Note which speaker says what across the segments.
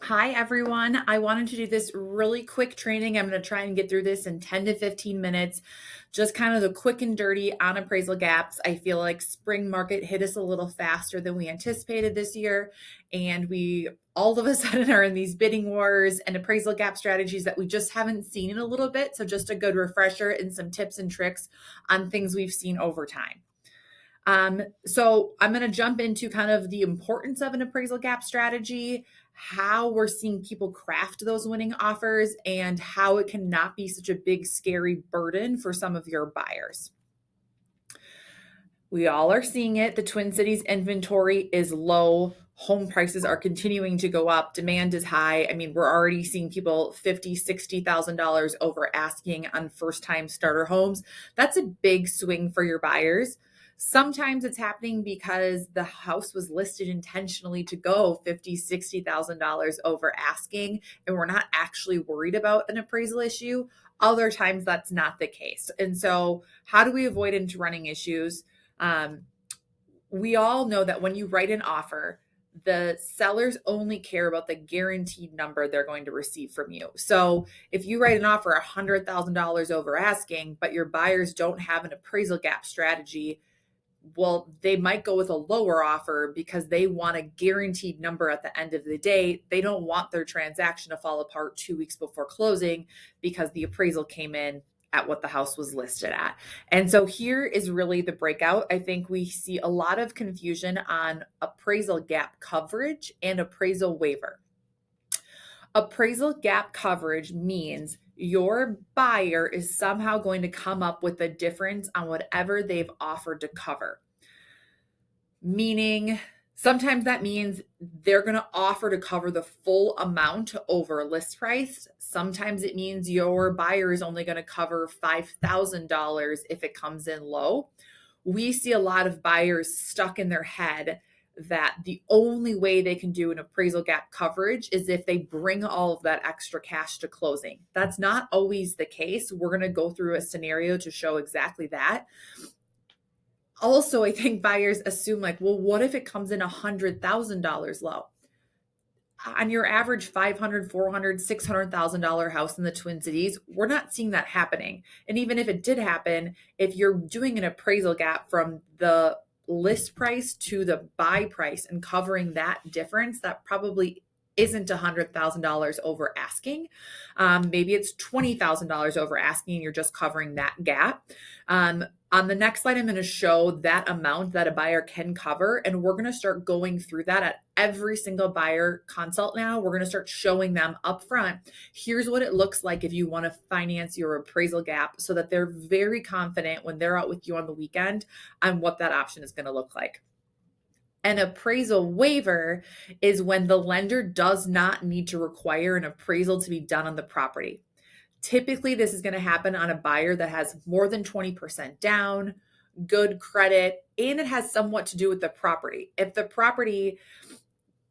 Speaker 1: Hi, everyone. I wanted to do this really quick training. I'm going to try and get through this in 10 to 15 minutes. Just kind of the quick and dirty on appraisal gaps. I feel like spring market hit us a little faster than we anticipated this year. And we all of a sudden are in these bidding wars and appraisal gap strategies that we just haven't seen in a little bit. So, just a good refresher and some tips and tricks on things we've seen over time. So I'm going to jump into kind of the importance of an appraisal gap strategy, how we're seeing people craft those winning offers, and how it cannot be such a big, scary burden for some of your buyers. We all are seeing it. The Twin Cities inventory is low. Home prices are continuing to go up. Demand is high. I mean, we're already seeing people $50,000, $60,000 over asking on first-time starter homes. That's a big swing for your buyers. Sometimes it's happening because the house was listed intentionally to go $50,000, $60,000 over asking, and we're not actually worried about an appraisal issue. Other times that's not the case. And so, how do we avoid into running issues? Um, we all know that when you write an offer, the sellers only care about the guaranteed number they're going to receive from you. So if you write an offer $100,000 over asking, but your buyers don't have an appraisal gap strategy, well, they might go with a lower offer because they want a guaranteed number at the end of the day. They don't want their transaction to fall apart 2 weeks before closing because the appraisal came in at what the house was listed at. And so here is really the breakout. I think we see a lot of confusion on appraisal gap coverage and appraisal waiver. Appraisal gap coverage means your buyer is somehow going to come up with a difference on whatever they've offered to cover. Meaning, sometimes that means they're going to offer to cover the full amount over list price. Sometimes it means your buyer is only going to cover $5,000 if it comes in low. We see a lot of buyers stuck in their head that the only way they can do an appraisal gap coverage is if they bring all of that extra cash to closing. That's not always the case. We're going to go through a scenario to show exactly that. Also, I think buyers assume like, well, what if it comes in $100,000 low? On your average $500,000, $400,000, $600,000 house in the Twin Cities, we're not seeing that happening. And even if it did happen, if you're doing an appraisal gap from the list price to the buy price and covering that difference, that probably isn't $100,000 over asking. Maybe it's $20,000 over asking, and you're just covering that gap. On the next slide, I'm going to show that amount that a buyer can cover, and we're going to start going through that at every single buyer consult now. We're going to start showing them up front. Here's what it looks like if you want to finance your appraisal gap so that they're very confident when they're out with you on the weekend on what that option is going to look like. An appraisal waiver is when the lender does not need to require an appraisal to be done on the property. Typically, this is going to happen on a buyer that has more than 20% down, good credit, and it has somewhat to do with the property. If the property,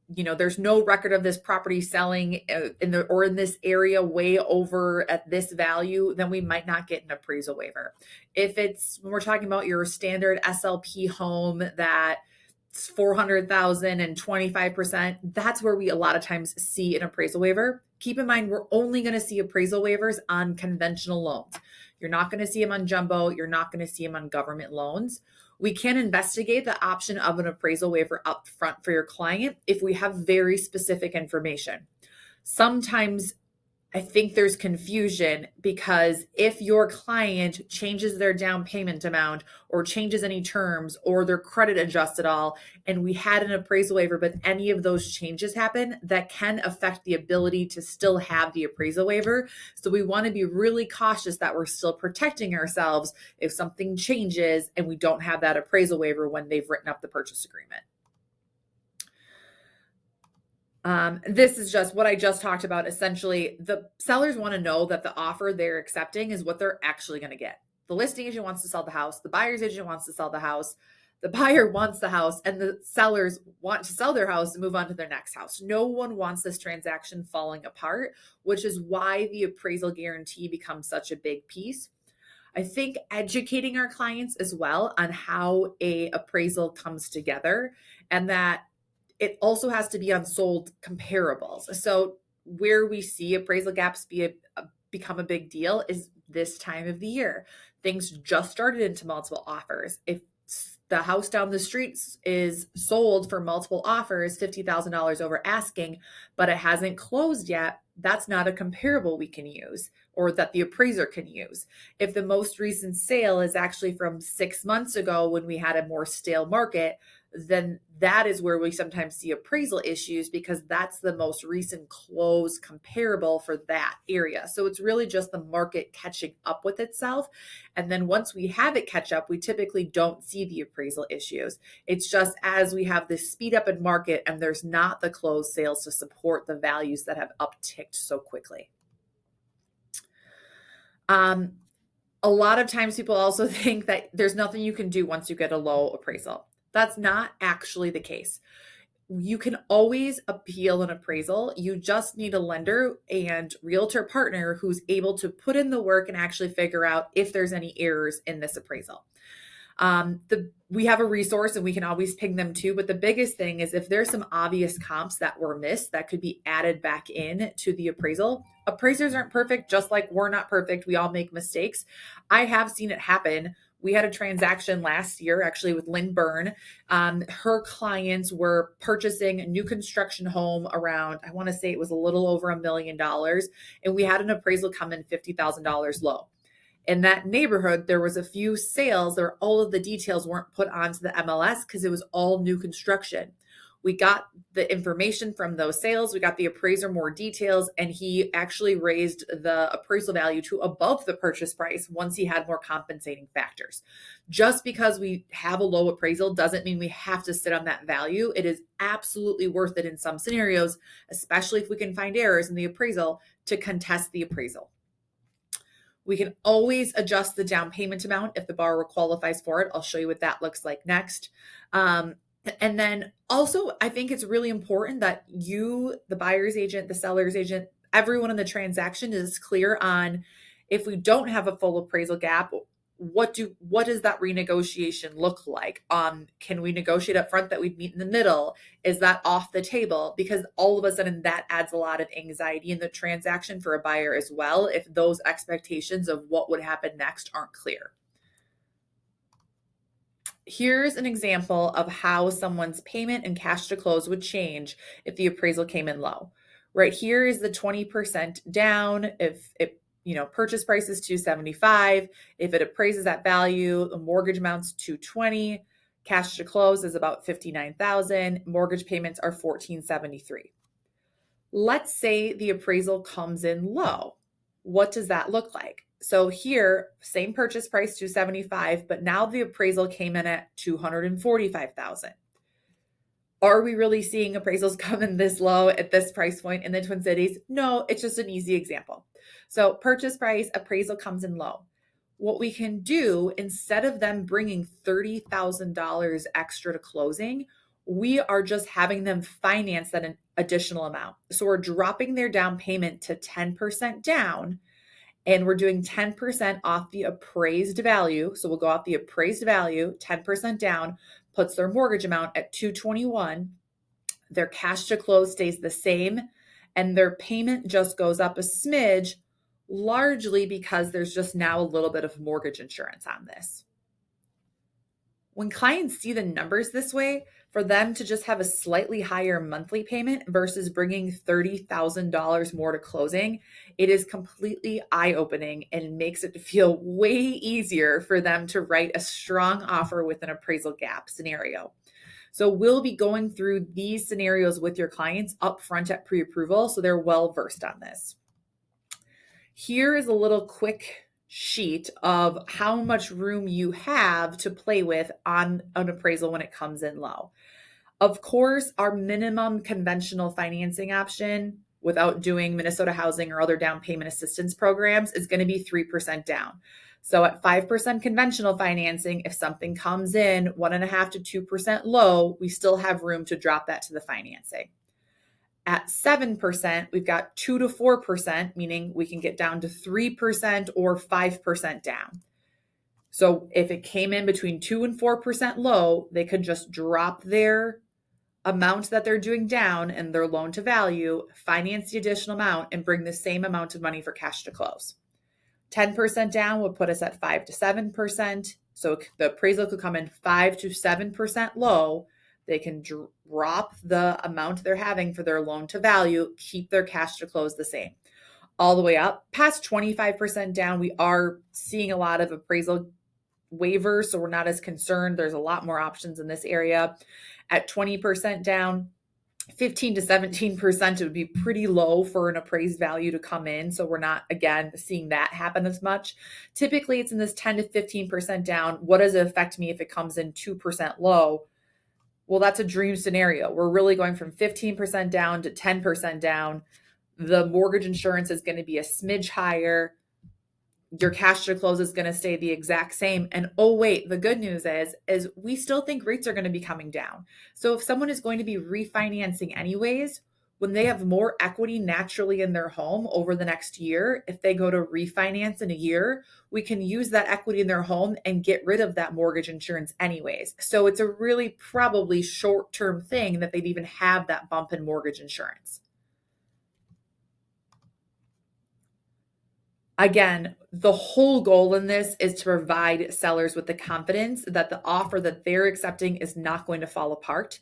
Speaker 1: there's no record of this property selling in this area way over at this value, then we might not get an appraisal waiver. If when we're talking about your standard SLP home that 400,000 and 25%, that's where we a lot of times see an appraisal waiver. Keep in mind, we're only going to see appraisal waivers on conventional loans. You're not going to see them on jumbo. You're not going to see them on government loans. We can investigate the option of an appraisal waiver up front for your client if we have very specific information. Sometimes I think there's confusion because if your client changes their down payment amount or changes any terms or their credit adjusts at all, and we had an appraisal waiver, but any of those changes happen, that can affect the ability to still have the appraisal waiver. So we want to be really cautious that we're still protecting ourselves if something changes and we don't have that appraisal waiver when they've written up the purchase agreement. This is just what I just talked about. Essentially, the sellers want to know that the offer they're accepting is what they're actually going to get. The listing agent wants to sell the house. The buyer's agent wants to sell the house. The buyer wants the house, and the sellers want to sell their house and move on to their next house. No one wants this transaction falling apart, which is why the appraisal guarantee becomes such a big piece. I think educating our clients as well on how a appraisal comes together, and that it also has to be on sold comparables. So where we see appraisal gaps become a big deal is this time of the year. Things just started into multiple offers. If the house down the street is sold for multiple offers, $50,000 over asking, but it hasn't closed yet, that's not a comparable we can use or that the appraiser can use. If the most recent sale is actually from 6 months ago when we had a more stale market, then that is where we sometimes see appraisal issues because that's the most recent close comparable for that area. So it's really just the market catching up with itself. And then once we have it catch up, we typically don't see the appraisal issues. It's just as we have this speed up in market and there's not the closed sales to support the values that have upticked so quickly. A lot of times people also think that there's nothing you can do once you get a low appraisal. That's not actually the case. You can always appeal an appraisal. You just need a lender and realtor partner who's able to put in the work and actually figure out if there's any errors in this appraisal. We have a resource and we can always ping them too. But the biggest thing is if there's some obvious comps that were missed that could be added back in to the appraisal. Appraisers aren't perfect, just like we're not perfect. We all make mistakes. I have seen it happen. We had a transaction last year actually with Lynn Byrne. Her clients were purchasing a new construction home around, I want to say it was a little over $1 million. And we had an appraisal come in $50,000 low. In that neighborhood, there was a few sales where all of the details weren't put onto the MLS because it was all new construction. We got the information from those sales. We got the appraiser more details, and he actually raised the appraisal value to above the purchase price once he had more compensating factors. Just because we have a low appraisal doesn't mean we have to sit on that value. It is absolutely worth it in some scenarios, especially if we can find errors in the appraisal, to contest the appraisal. We can always adjust the down payment amount if the borrower qualifies for it. I'll show you what that looks like next. And then also, I think it's really important that you, the buyer's agent, the seller's agent, everyone in the transaction is clear on if we don't have a full appraisal gap, what does that renegotiation look like? Can we negotiate up front that we'd meet in the middle? Is that off the table? Because all of a sudden that adds a lot of anxiety in the transaction for a buyer as well if those expectations of what would happen next aren't clear. Here's an example of how someone's payment and cash to close would change if the appraisal came in low. Right here is the 20% down. If it purchase price is $275. If it appraises that value, the mortgage amount's $220. Cash to close is about $59,000. Mortgage payments are $1,473. Let's say the appraisal comes in low. What does that look like? So here, same purchase price, $275, but now the appraisal came in at $245,000. Are we really seeing appraisals come in this low at this price point in the Twin Cities? No, it's just an easy example. So purchase price, appraisal comes in low. What we can do, instead of them bringing $30,000 extra to closing, we are just having them finance that an additional amount. So we're dropping their down payment to 10% down, and we're doing 10% off the appraised value. So we'll go off the appraised value, 10% down, puts their mortgage amount at $221. Their cash to close stays the same, and their payment just goes up a smidge, largely because there's just now a little bit of mortgage insurance on this. When clients see the numbers this way, for them to just have a slightly higher monthly payment versus bringing $30,000 more to closing, it is completely eye-opening and makes it feel way easier for them to write a strong offer with an appraisal gap scenario. So we'll be going through these scenarios with your clients up front at pre-approval, so they're well versed on this. Here is a little quick sheet of how much room you have to play with on an appraisal when it comes in low. Of course, our minimum conventional financing option without doing Minnesota Housing or other down payment assistance programs is going to be 3% down. So at 5% conventional financing, if something comes in 1.5% to 2% low, we still have room to drop that to the financing. At 7%, we've got 2 to 4%, meaning we can get down to 3% or 5% down. So if it came in between 2 and 4% low, they could just drop their amount that they're doing down and their loan to value, finance the additional amount, and bring the same amount of money for cash to close. 10% down would put us at 5 to 7%. So the appraisal could come in 5 to 7% low. They can drop the amount they're having for their loan to value, keep their cash to close the same. All the way up past 25% down, we are seeing a lot of appraisal waivers, so we're not as concerned. There's a lot more options in this area. At 20% down, 15 to 17%, it would be pretty low for an appraised value to come in. So we're not, again, seeing that happen as much. Typically, it's in this 10 to 15% down. What does it affect me if it comes in 2% low? Well, that's a dream scenario. We're really going from 15% down to 10% down. The mortgage insurance is going to be a smidge higher. Your cash to close is going to stay the exact same. And oh wait, the good news is we still think rates are going to be coming down. So if someone is going to be refinancing anyways, when they have more equity naturally in their home over the next year, if they go to refinance in a year, we can use that equity in their home and get rid of that mortgage insurance anyways. So it's a really probably short-term thing that they'd even have that bump in mortgage insurance. Again, the whole goal in this is to provide sellers with the confidence that the offer that they're accepting is not going to fall apart.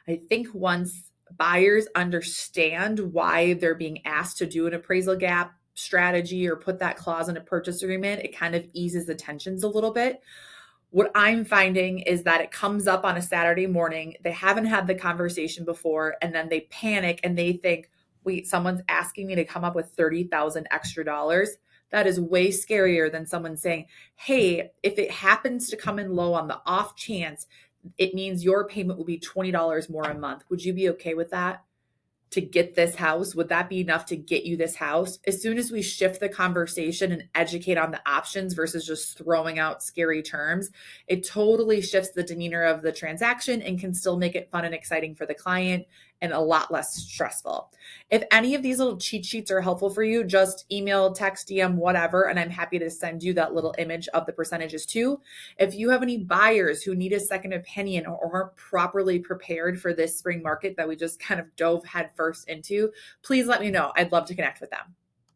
Speaker 1: I think once buyers understand why they're being asked to do an appraisal gap strategy or put that clause in a purchase agreement, it kind of eases the tensions a little bit. What I'm finding is that it comes up on a Saturday morning. They haven't had the conversation before, and then they panic and they think, wait, someone's asking me to come up with 30,000 extra dollars. That is way scarier than someone saying, hey, if it happens to come in low on the off chance, it means your payment will be $20 more a month. Would you be okay with that? To get this house? Would that be enough to get you this house? As soon as we shift the conversation and educate on the options versus just throwing out scary terms, it totally shifts the demeanor of the transaction and can still make it fun and exciting for the client and a lot less stressful. If any of these little cheat sheets are helpful for you, just email, text, DM, whatever, and I'm happy to send you that little image of the percentages too. If you have any buyers who need a second opinion or aren't properly prepared for this spring market that we just kind of dove headfirst into, please let me know. I'd love to connect with them.